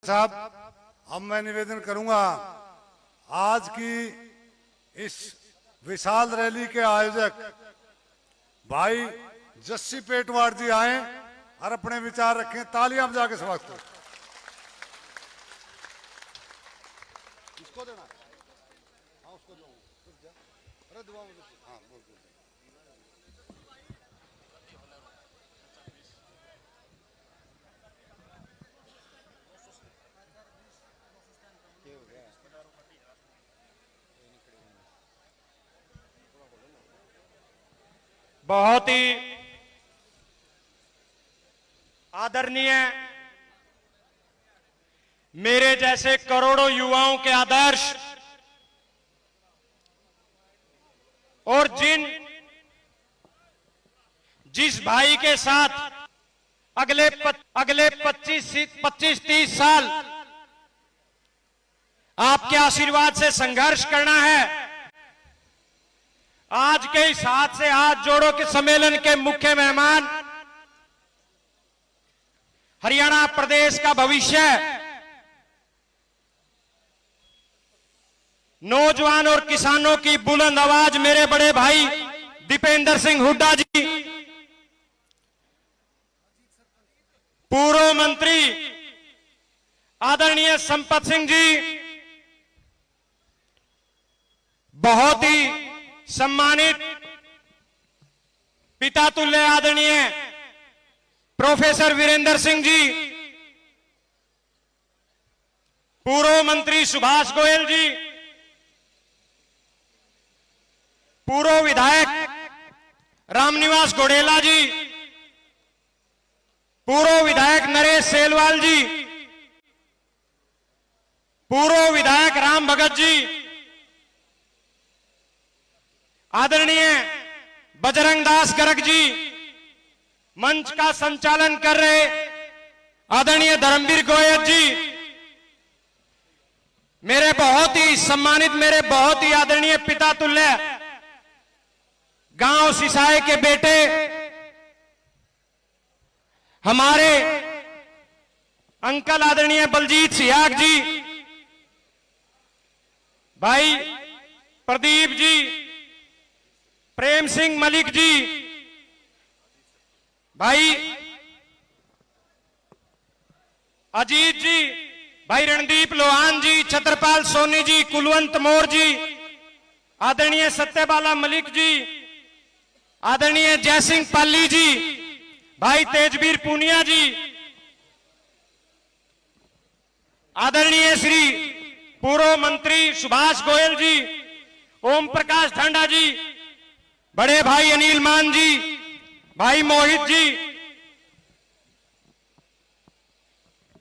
साहब, अब मैं निवेदन करूंगा आज की इस विशाल रैली के आयोजक भाई जस्सी पेटवाड़ जी आए और अपने विचार रखें। तालियां बजा के स्वागत करें। इसको देना, हाँ उसको दो। अरे दुआ हाँ बोल दो। बहुत ही आदरणीय मेरे जैसे करोड़ों युवाओं के आदर्श और जिस भाई के साथ अगले 25-30 साल आपके आशीर्वाद से संघर्ष करना है, आज के इस हाथ से हाथ जोड़ो के सम्मेलन के मुख्य मेहमान हरियाणा प्रदेश का भविष्य, नौजवान और किसानों की बुलंद आवाज मेरे बड़े भाई दीपेंद्र सिंह हुड्डा जी, पूर्व मंत्री आदरणीय संपत सिंह जी, बहुत ही सम्मानित पिता तुल्य आदरणीय प्रोफेसर वीरेंद्र सिंह जी, पूर्व मंत्री सुभाष गोयल जी, पूर्व विधायक रामनिवास घोडेला जी, पूर्व विधायक नरेश सेलवाल जी, पूर्व विधायक राम भगत जी, आदरणीय बजरंग दास गर्ग जी, मंच का संचालन कर रहे आदरणीय धर्मवीर गोयल जी, मेरे बहुत ही सम्मानित, मेरे बहुत ही आदरणीय पिता तुल्य गांव सिसाए के बेटे हमारे अंकल आदरणीय बलजीत सियाग जी, भाई प्रदीप जी, प्रेम सिंह मलिक जी, भाई अजीत जी, भाई रणदीप लोहान जी, छत्रपाल सोनी जी, कुलवंत मोर जी, आदरणीय सत्यबाला मलिक जी, आदरणीय जयसिंह पाली जी, भाई तेजवीर पूनिया जी, आदरणीय श्री पूर्व मंत्री सुभाष गोयल जी, ओम प्रकाश ढांडा जी, बड़े भाई अनिल मान जी, भाई मोहित जी,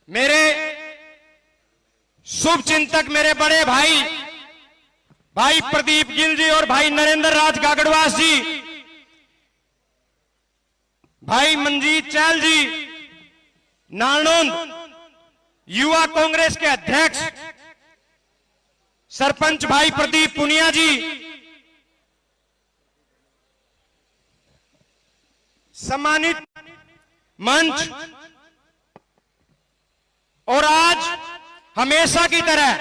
मेरे शुभ चिंतक मेरे बड़े भाई भाई प्रदीप गिल जी और भाई नरेंद्र राज गागड़वास जी, भाई मंजीत चहल जी, नालनोंद युवा कांग्रेस के अध्यक्ष सरपंच भाई प्रदीप पुनिया जी, सम्मानित मंच और आज हमेशा की तरह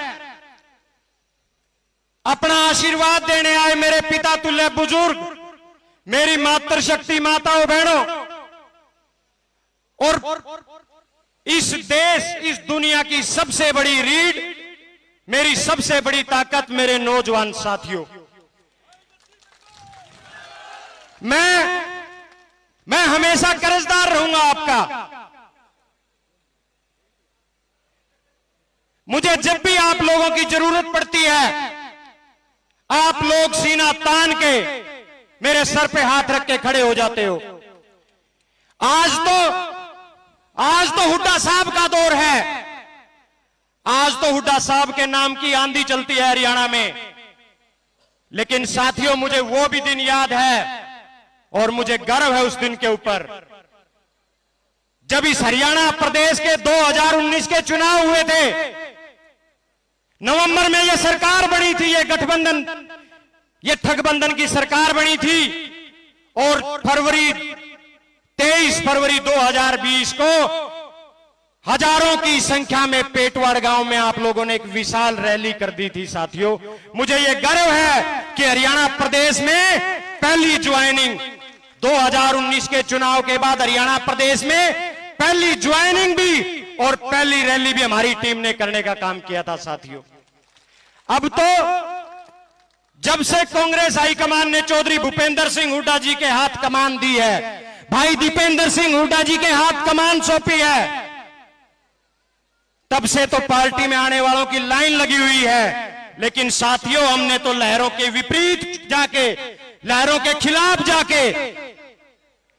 अपना आशीर्वाद देने आए मेरे पिता तुल्य बुजुर्ग, मेरी मातृशक्ति माताओं बहनों, और इस देश इस दुनिया की सबसे बड़ी रीढ़, मेरी सबसे बड़ी ताकत मेरे नौजवान साथियों, मैं हमेशा कर्जदार रहूंगा आपका। मुझे जब भी आप लोगों की जरूरत पड़ती है, आप लोग सीना तान के मेरे सर पे हाथ रख के खड़े हो जाते हो। आज तो हुड्डा साहब का दौर है, आज तो हुड्डा साहब के नाम की आंधी चलती है हरियाणा में, लेकिन साथियों मुझे वो भी दिन याद है और मुझे गर्व है उस दिन के ऊपर जब इस हरियाणा प्रदेश के 2019 के चुनाव हुए थे। नवंबर में यह सरकार बनी थी, ये गठबंधन, ये ठगबंधन की सरकार बनी थी, और 23 फरवरी 2020 को हजारों की संख्या में पेटवाड़ गांव में आप लोगों ने एक विशाल रैली कर दी थी साथियों। मुझे यह गर्व है कि हरियाणा प्रदेश में पहली ज्वाइनिंग 2019 के चुनाव के बाद हरियाणा प्रदेश में पहली ज्वाइनिंग भी और पहली रैली भी हमारी टीम ने करने का काम किया था साथियों। अब तो जब से कांग्रेस हाईकमान ने चौधरी भूपेंद्र सिंह हुड्डा जी के हाथ कमान दी है, भाई दीपेंद्र सिंह हुड्डा जी के हाथ कमान सौंपी है, तब से तो पार्टी में आने वालों की लाइन लगी हुई है। लेकिन साथियों, हमने तो लहरों के विपरीत जाके, लहरों के खिलाफ जाके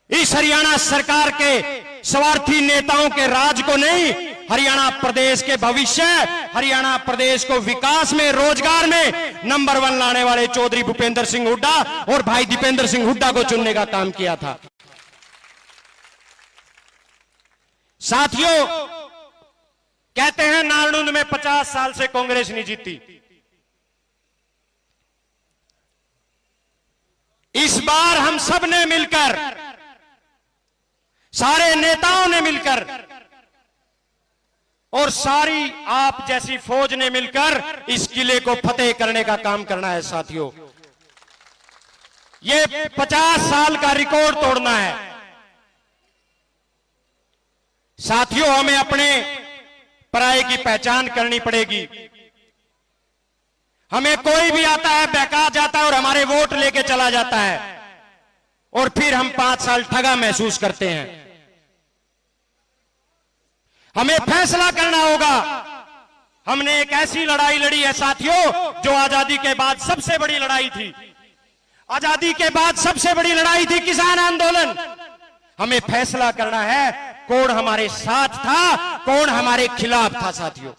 इस हरियाणा सरकार के स्वार्थी नेताओं के राज को नहीं, हरियाणा प्रदेश के भविष्य, हरियाणा प्रदेश को विकास में, रोजगार में नंबर 1 लाने वाले चौधरी भूपेंद्र सिंह हुड्डा और भाई दीपेंद्र सिंह हुड्डा को चुनने का काम किया था। साथियों, कहते हैं नारनूंद में 50 साल से कांग्रेस नहीं जीती। इस बार हम सब ने मिलकर, सारे नेताओं ने मिलकर और सारी आप जैसी फौज ने मिलकर इस किले को फतेह करने का काम करना है साथियों। ये 50 साल का रिकॉर्ड तोड़ना है साथियों। हमें अपने पराये की पहचान करनी पड़ेगी। हमें कोई भी आता है, बहका जाता है और हमारे वोट लेके चला जाता है और फिर हम 5 साल ठगा महसूस करते हैं। हमें फैसला करना होगा। हमने एक ऐसी लड़ाई लड़ी है साथियों जो आजादी के बाद सबसे बड़ी लड़ाई थी। आजादी के बाद सबसे बड़ी लड़ाई थी किसान आंदोलन। हमें फैसला करना है कौन हमारे साथ था, कौन हमारे खिलाफ था साथियों।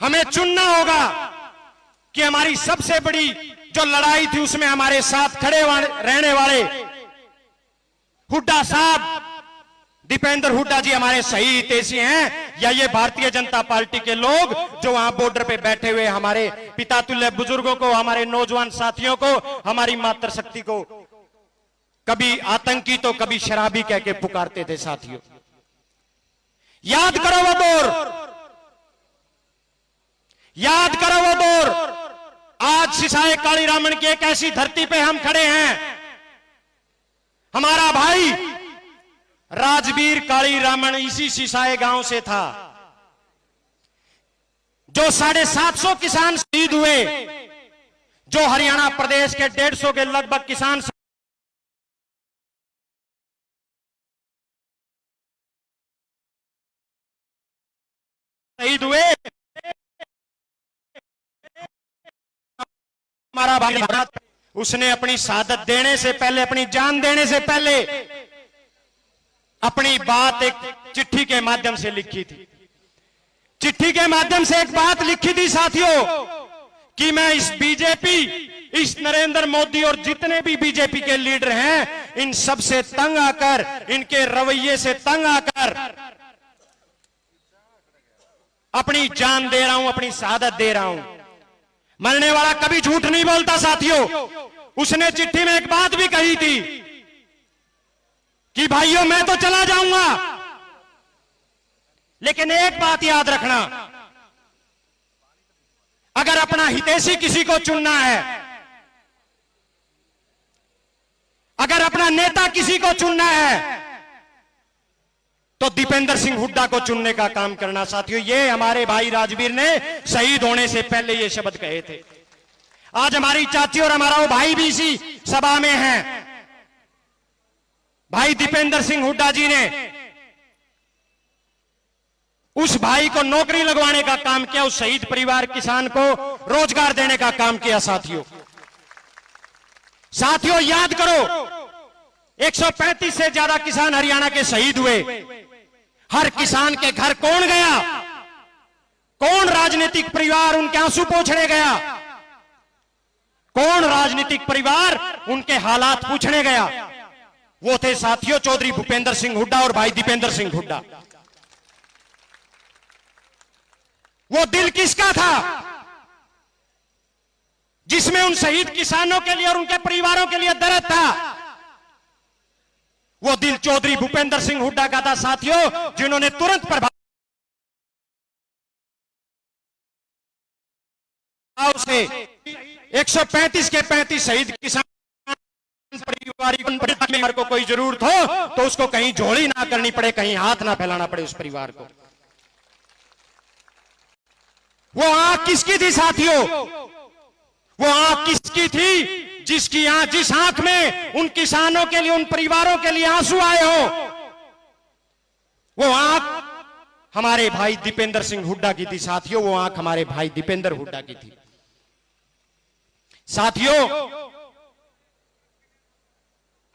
हमें चुनना होगा कि हमारी सबसे बड़ी जो लड़ाई थी उसमें हमारे साथ खड़े रहने वाले हुड्डा साहब, दीपेंद्र हुड्डा जी हमारे सही हितैषी हैं, या ये भारतीय जनता पार्टी के लोग जो वहां बॉर्डर पे बैठे हुए हमारे पिता तुल्य बुजुर्गों को, हमारे नौजवान साथियों को, हमारी मातृशक्ति को कभी आतंकी तो कभी शराबी कह के पुकारते थे साथियों। याद करो वो दौर, याद करो वो दौर। आज सिसाए काली रामन की एक ऐसी धरती पे हम खड़े हैं। हमारा भाई राजवीर काली रामन इसी सिसाए गांव से था। जो 750 किसान शहीद हुए, जो हरियाणा प्रदेश के 150 के लगभग किसान शहीद हुए, हमारा भाई उसने अपनी शहादत देने से पहले, अपनी जान देने से पहले अपनी बात एक चिट्ठी के माध्यम से लिखी थी। चिट्ठी के माध्यम से एक बात लिखी थी साथियों कि मैं इस बीजेपी, इस नरेंद्र मोदी और जितने भी बीजेपी के लीडर हैं, इन सब से तंग आकर, इनके रवैये से तंग आकर अपनी जान दे रहा हूं, अपनी शहादत दे रहा हूं। मरने वाला कभी झूठ नहीं बोलता साथियों। उसने चिट्ठी में एक बात भी कही थी कि भाइयों मैं तो चला जाऊंगा, लेकिन एक बात याद रखना, अगर अपना हितैषी किसी को चुनना है, अगर अपना नेता किसी को चुनना है, तो दीपेंद्र सिंह हुड्डा को चुनने का काम करना साथियों। ये हमारे भाई राजवीर ने शहीद होने से पहले ये शब्द कहे थे। आज हमारी चाची और हमारा वो भाई भी इसी सभा में हैं। भाई दीपेंद्र सिंह हुड्डा जी ने उस भाई को नौकरी लगवाने का काम किया, उस शहीद परिवार किसान को रोजगार देने का काम किया साथियों। साथियों याद करो, 135 से ज्यादा किसान हरियाणा के शहीद हुए। हर किसान के घर कौन गया? कौन राजनीतिक परिवार उनके आंसू पोंछने गया? कौन राजनीतिक परिवार उनके हालात पूछने गया? वो थे साथियों चौधरी भूपेंद्र सिंह हुड्डा और भाई दीपेंद्र सिंह हुड्डा। वो दिल किसका था जिसमें उन शहीद किसानों के लिए और उनके परिवारों के लिए दर्द था? वो दिल चौधरी भूपेंद्र सिंह हुड्डा का था साथियों, जिन्होंने तुरंत प्रभाव से 135 के 35 शहीद किसान परिवार को कोई जरूरत हो तो उसको कहीं झोली ना करनी पड़े, कहीं हाथ ना फैलाना पड़े उस परिवार को। वो आंख किसकी थी साथियों? वो आंख किसकी थी जिसकी आंख, जिस आंख में उन किसानों के लिए, उन परिवारों के लिए आंसू आए हो? वो आंख हमारे भाई दीपेंद्र सिंह हुड्डा की थी साथियों। वो आंख हमारे भाई दीपेंद्र हुड्डा की थी साथियों।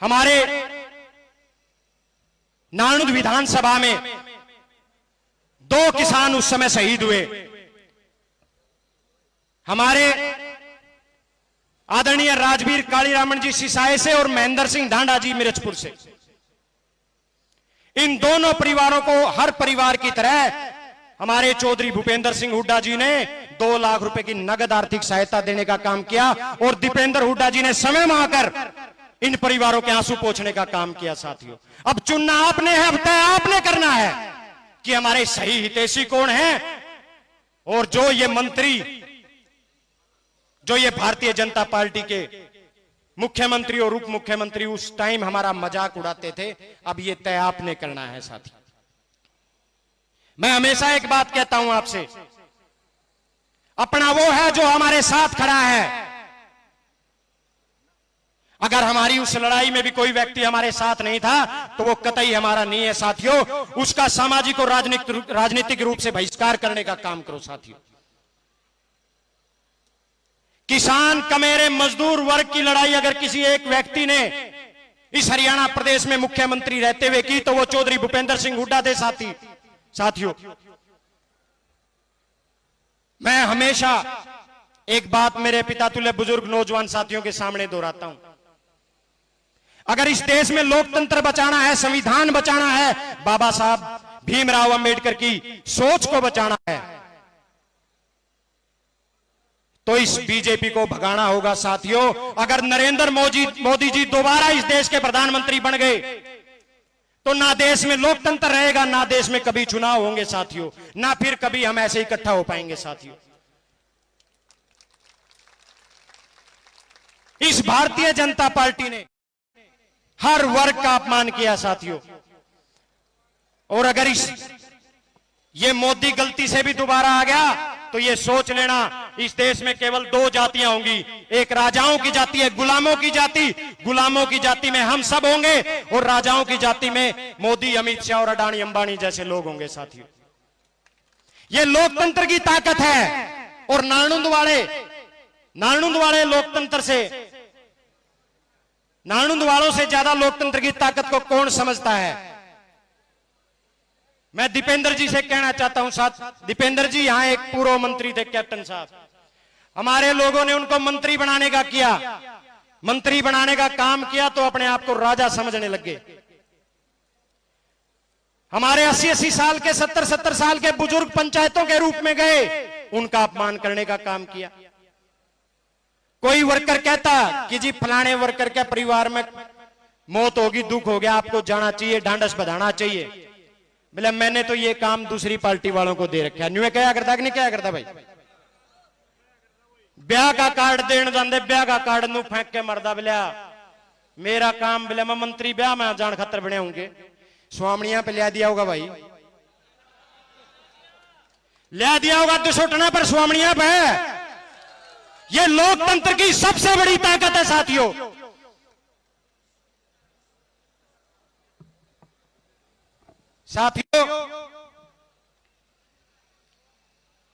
हमारे नानुद विधानसभा में 2 किसान उस समय शहीद हुए। हमारे आदरणीय राजवीर कालीरामन जी सिसाए से और महेंद्र सिंह ढांडा जी मिर्चपुर से। इन दोनों परिवारों को हर परिवार की तरह हमारे चौधरी भूपेंद्र सिंह हुड्डा जी ने 2 लाख रुपए की नगद आर्थिक सहायता देने का काम किया और दीपेंद्र हुड्डा जी ने समय में आकर इन परिवारों के आंसू पोंछने का काम किया साथियों। अब चुनना आपने है, अब तय आपने करना है कि हमारे सही हितैषी कौन है। और जो ये मंत्री, जो ये भारतीय जनता पार्टी के मुख्यमंत्री और उप मुख्यमंत्री उस टाइम हमारा मजाक उड़ाते थे, अब ये तय आपने करना है साथी। मैं हमेशा एक बात कहता हूं आपसे, अपना वो है जो हमारे साथ खड़ा है। अगर हमारी उस लड़ाई में भी कोई व्यक्ति हमारे साथ नहीं था तो वो कतई हमारा नहीं है साथियों। उसका सामाजिक और राजनीतिक रूप से बहिष्कार करने का काम करो साथियों। किसान, कमेरे, मजदूर वर्ग की लड़ाई अगर किसी एक व्यक्ति ने इस हरियाणा प्रदेश में मुख्यमंत्री रहते हुए की तो वो चौधरी भूपेंद्र सिंह हुड्डा थे साथियों। मैं हमेशा एक बात मेरे पिता तुल्य बुजुर्ग नौजवान साथियों के सामने दोहराता हूं। अगर इस देश में लोकतंत्र बचाना है, संविधान बचाना है, बाबा साहब भीमराव अंबेडकर की सोच को बचाना है, तो इस बीजेपी को भगाना होगा साथियों। अगर नरेंद्र मोदी जी दोबारा इस देश के प्रधानमंत्री बन गए तो ना देश में लोकतंत्र रहेगा, ना देश में कभी चुनाव होंगे साथियों, ना फिर कभी हम ऐसे इकट्ठा हो पाएंगे साथियों। इस भारतीय जनता पार्टी ने हर वर्ग का अपमान किया साथियों। और अगर ये मोदी गलती से भी दोबारा आ गया तो ये सोच लेना इस देश में केवल 2 जातियां होंगी, एक राजाओं की जाति है, गुलामों की जाति। गुलामों की जाति में हम सब होंगे और राजाओं की जाति में मोदी, अमित शाह और अडानी अंबानी जैसे लोग होंगे साथियों। ये लोकतंत्र की ताकत है। और नालंद वाले लोकतंत्र से, नालंद वालों से ज्यादा लोकतंत्र की ताकत को कौन समझता है? मैं दीपेंद्र जी से कहना चाहता हूं साथ, दीपेंद्र जी यहां एक पूर्व मंत्री थे, कैप्टन साहब। हमारे लोगों ने उनको मंत्री बनाने का किया, मंत्री बनाने का काम किया तो अपने आप को राजा समझने लगे। हमारे 80-80 साल के, 70-70 साल के बुजुर्ग पंचायतों के रूप में गए, उनका अपमान करने का काम किया। कोई वर्कर कहता कि जी फलाने वर्कर के परिवार में मौत होगी, दुख हो गया, आपको जाना चाहिए, ढांढस बधाना चाहिए। बोले मैंने तो ये काम दूसरी पार्टी वालों को दे रखा है। न्यू क्या करता कि नहीं क्या करता भाई? ब्याह का कार्ड देने जाते, ब्याह का कार्ड नू फेंक के मरदा। बोलिया मेरा काम, बोले मैं मंत्री ब्याह में जान खतर बने होंगे, स्वामणिया पे लिया दिया होगा भाई, लिया दिया होगा दुसुटना पर स्वामणिया पे। ये लोकतंत्र की सबसे बड़ी ताकत है साथियों।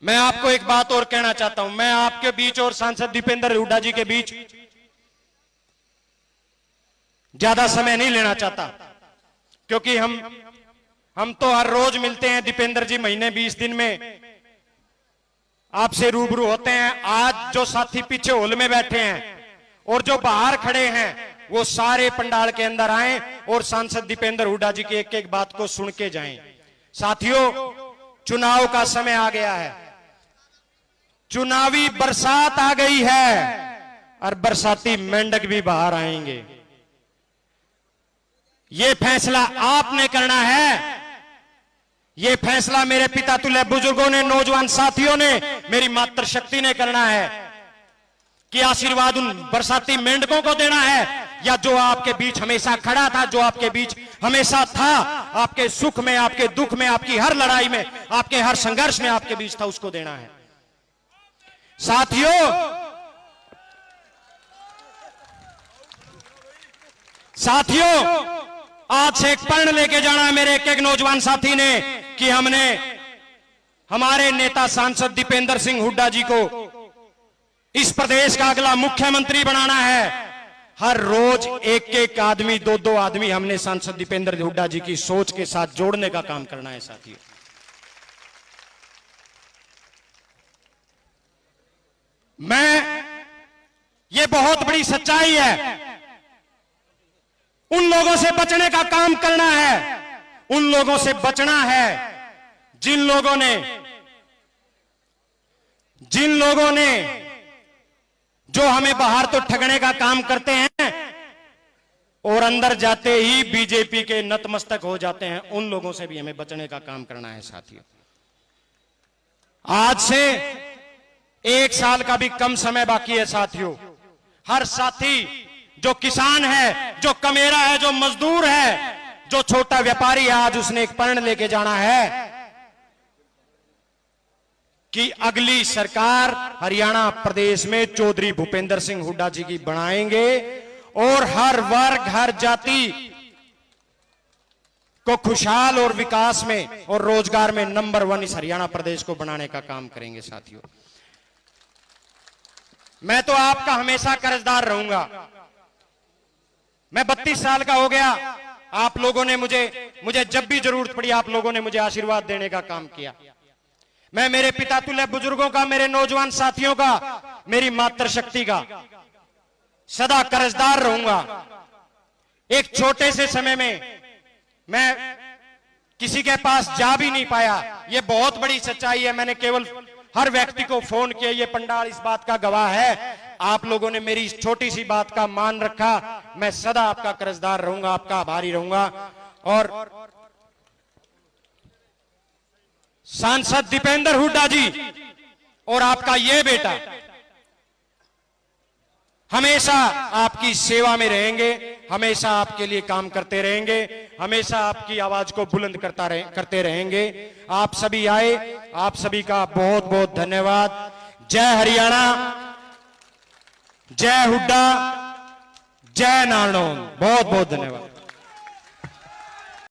मैं आपको एक बात और कहना चाहता हूं। मैं आपके बीच और सांसद दीपेंद्र हुड्डा जी के बीच ज्यादा समय नहीं लेना चाहता, क्योंकि हम तो हर रोज मिलते हैं। दीपेंद्र जी महीने 20 दिन में आपसे रूबरू होते हैं। आज जो साथी पीछे हॉल में बैठे हैं और जो बाहर खड़े हैं, वो सारे पंडाल के अंदर आए और सांसद दीपेंद्र हुड्डा जी की एक एक बात को सुन के जाएं। साथियों, चुनाव का समय आ गया है, चुनावी बरसात आ गई है और बरसाती मेंढक भी बाहर आएंगे। ये फैसला आपने करना है। ये फैसला मेरे पिता तुल्य बुजुर्गों ने, नौजवान साथियों ने, मेरी मातृशक्ति ने करना है कि आशीर्वाद उन बरसाती मेंढकों को देना है या जो आपके बीच हमेशा खड़ा था, जो आपके बीच हमेशा था, आपके सुख में, आपके दुख में, आपकी हर लड़ाई में, आपके हर संघर्ष में आपके बीच था, उसको देना है। साथियों, आज से एक प्रण लेके जाना है मेरे एक नौजवान साथी ने कि हमने हमारे नेता सांसद दीपेंद्र सिंह हुड्डा जी को इस प्रदेश का अगला मुख्यमंत्री बनाना है। हर रोज एक एक आदमी, दो दो आदमी हमने सांसद दीपेंद्र हुड्डा जी की सोच के साथ जोड़ने का काम करना है। साथियों, ये बहुत बड़ी सच्चाई है। उन लोगों से बचने का काम करना है, उन लोगों से बचना है जिन लोगों ने जो हमें बाहर तो ठगने का काम करते हैं और अंदर जाते ही बीजेपी के नतमस्तक हो जाते हैं, उन लोगों से भी हमें बचने का काम करना है। साथियों, आज से 1 साल का भी कम समय बाकी है। साथियों, हर साथी, जो किसान है, जो कमेरा है, जो मजदूर है, जो छोटा व्यापारी है, आज उसने एक प्रण लेके जाना है कि अगली सरकार हरियाणा प्रदेश में चौधरी भूपेंद्र सिंह हुड्डा जी की बनाएंगे और हर वर्ग, हर जाति को खुशहाल और विकास में और रोजगार में नंबर 1 इस हरियाणा प्रदेश को बनाने का काम करेंगे। साथियों, मैं तो आपका हमेशा कर्जदार रहूंगा। मैं 32 साल का हो गया। आप लोगों ने मुझे जब भी जरूरत पड़ी, आप लोगों ने मुझे आशीर्वाद देने का काम किया। मैं मेरे पिता तुल्य बुजुर्गों का, मेरे नौजवान साथियों का, मेरी मातृशक्ति का सदा कर्जदार रहूंगा। एक छोटे से समय में मैं किसी के पास जा भी नहीं पाया, ये बहुत बड़ी सच्चाई है। मैंने केवल हर व्यक्ति को फोन किया, ये पंडाल इस बात का गवाह है। आप लोगों ने मेरी इस छोटी सी बात का मान रखा। मैं सदा आपका कर्जदार रहूंगा, आपका आभारी रहूंगा। और सांसद दीपेंद्र हुड्डा जी और आपका ये बेटा हमेशा आपकी सेवा में रहेंगे, हमेशा आपके लिए काम करते रहेंगे, हमेशा आपकी आवाज को बुलंद करते रहेंगे। आप सभी आए, आप सभी का बहुत बहुत धन्यवाद। जय हरियाणा, जय हुड्डा, जय नारनौल। बहुत बहुत धन्यवाद।